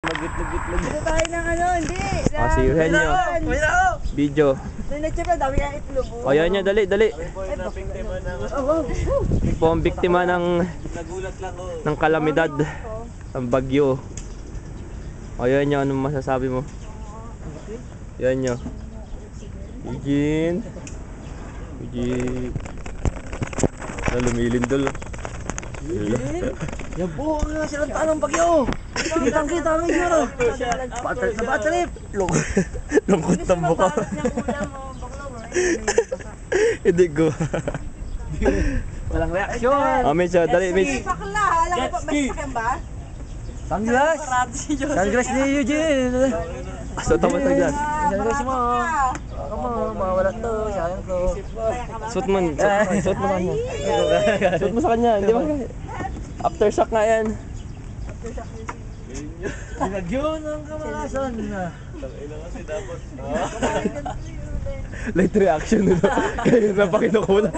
Mag-itlog-itlog. Dito tayo ng ano, hindi. Siuhin nyo. Video. Siyempre, dami kang itlog. O yan nyo, dali. Kami po yung nabiktima ng... Ito po ang biktima Nagulat lang oh. ng kalamidad. Ang bagyo. O yan nyo, anong masasabi mo? Yan nyo. Eugene. Lumilindol. Yan po ang silang tanong bagyo. Kitang-kita ang inyo. Sa batrip. Lungkot ng mukha. Hindi ko. Walang reaksyon. Mitch, dali, Mitch. Bakla, alam mo pa, may sakyan ba? Sunglass. Sunglass ni Eugene. Aso tama sa glas. Sunglass mo. Come on, mawala to. Sayang to. Suot mo sa kanya. Suot mo sa kanya, hindi ba? Aftershock nga yan. Binagyo ng kamalasan. Late reaction nito. Ngayon na pa kinukula.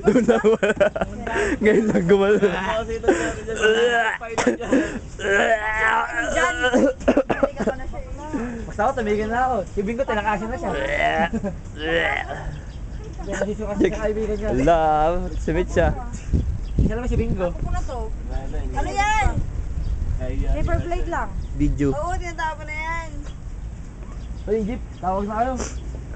Doon na wala. Ngayon lang gumala. Basta ako, tumigil na ako. Si Bingo, tinakasin na siya. Nasisuka siya sa kaibigan niya. Love, si Mitch siya. Siya naman si Bingo. Ako na to. Ano yan? Paper plate lang. Video. Oo, tinatapon na yan. Hoy, Jeep, tawag na kayo.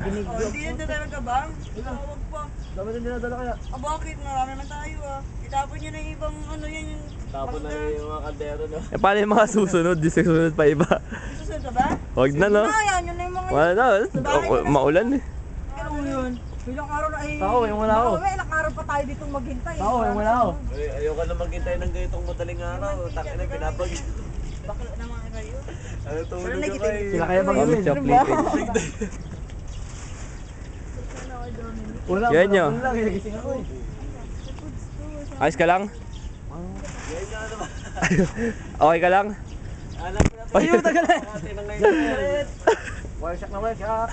Hindi yan tayo magkabang. Tawag pa. Dapat yung dinadala kaya. Bakit? Marami naman tayo Itapon nyo na yung ibang ano yan. Tapon na yung mga kaldero, no? Paano yung mga susunod? Di susunod pa iba. Susunod ka ba? Huwag na, no? Yan, yun na yung mga Wala na. Maulan eh. Ano mo yun? Ilang araw na Tao, yung wala ako. Ilang araw pa tayo ditong maghintay. Tao, yung wala ako. Ayoko na maghintay ng ganitong madaling araw. Takin na pinapag. Bakla naman kayo. Ano tulog Pero ka nakita- ba eh? Sila kaya bang Mitch, gawin? plate. Wala, Yan nyo. wala lang, nagising ako eh. Ayos ka lang? Okay ka lang? Alam ko na Ayun, tagal eh. ngayon. Wireshock na wireshock.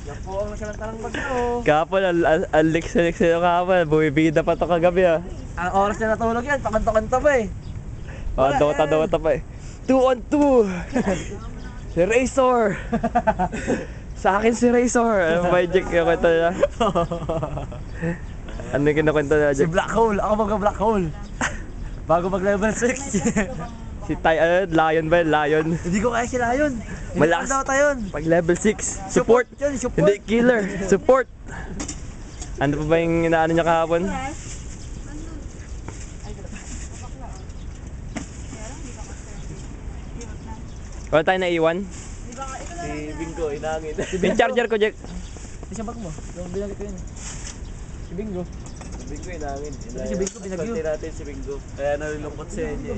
Yan po ang nasalantarang bagyo. Kahapon, ang liks-liks sa'yo kahapon. Bumibida pa to kagabi ah. Ang oras na natulog yan, pakanta-kanta pa eh. Dota pa eh. 2 on 2! Si Razor! Sa akin si Razor! Ano ba yung Jack yung kwento niya? Ano yung kinukwento niya, Si Jack? Black Hole, ako mag-Black Hole. Bago mag-level 6. Si Lion ba yun? Lion? Hindi ko kaya sila yun. Malakas. Daw tayo yun. Pag level 6, support! Yun, support. Hindi killer, support! Ano pa ba yung inaano niya kahapon? Wala tayo naiwan? Si Bingo, inangin. Yung charger ko, Jack. Hindi siya bag mo. Yung binagit ko yun. Si Bingo. Si Bingo, inangin. Si Bingo, binagyo. Konti natin si Bingo. Kaya nalulungkot si Enye.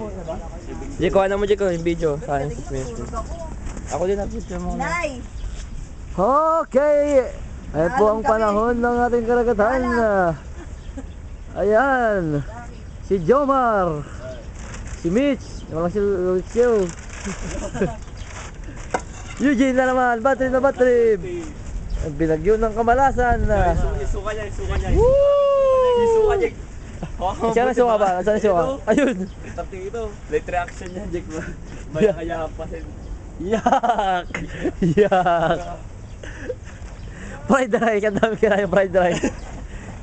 Si Bingo. Jack, kuha na mo, Jack, yung video. Sayang 6 minutes. Ako din ang video mo. Nay! Okay! Ayan po ang panahon ng ating karagatan. Ayan. Si Jomar. Si Mitch. Walang si Lucio. Eugene na naman. Battery na battery. Ang binagyo ng kamalasan. Isuka niya, isuka niya. Woo! Isuka niya. Siya na suka ba? Saan na suka? Ayun! Tapos ito, late reaction niya, Jack. Maya-kaya pa sin. Yak! Yak! Fried rice, ang dami kinain ng fried rice.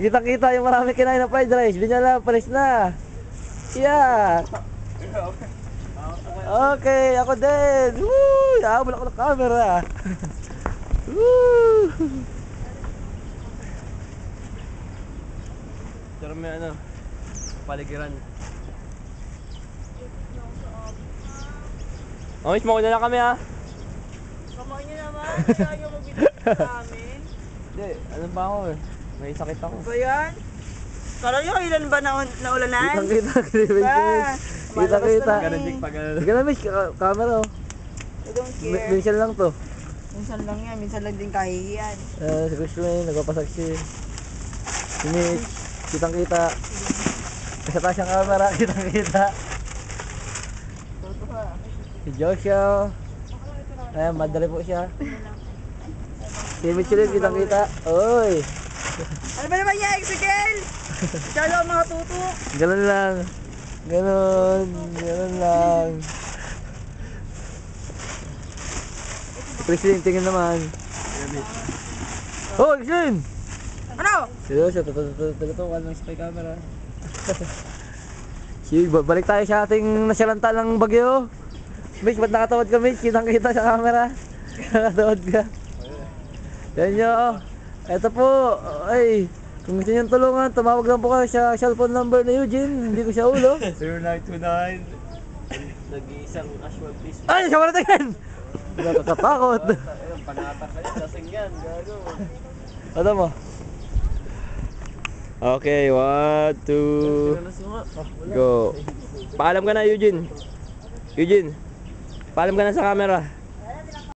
Kita-kita yung marami kinain ng fried rice. Hindi niya lang, palis na. Yak! Okay, ako din. Woo! Nahabol ako ng camera. Woo! Pero may ano, paligiran. Oh, miss, mauna na kami ha. Kamain nyo naman. Kaya nyo magbibigay sa amin. Hindi, ano ba ako eh. May sakit ako. Ba yan? Kala nyo ilan ba naulanan? Kita-kita. Kita-kita. Ganun, Jack, pag ano. Sige na, miss, camera oh. I don't care. Minsan lang to. Minsan lang yan. Minsan lang din kahihiyan. Si Christine, nagpapasaksi. Si Mitch, kitang-kita. Sa taas ang camera, kitang-kita. Si Joshua. Ayan, madali po siya. Si Mitch ulit, kitang-kita. Oy! Ano ba naman yan, Exegel? Masyado ang mga tutok. Ganun lang. Ganun lang. Chrislyn, tingin naman. Oh, Chrislyn! Ano? Seryoso, tututukan ng spy camera. Sige, balik tayo sa ating nasyalanta ng bagyo. Mitch, ba't nakatawad ka, Mitch? Kitang-kita sa camera. Nakatawad ka. Yan nyo. Eto po. Ay, kung gusto nyo tulungan, tumawag lang po kayo sa cellphone number ni Eugene. Hindi ko siya ulo. 0929. Nag-iisang casual please. Ay, siya pala tingin! Nakakatakot. Ayun, panatak ka yan. Lasing yan. Gago. Ano mo? Okay, 1, 2, go. Paalam ka na, Eugene. Eugene, paalam ka na sa camera.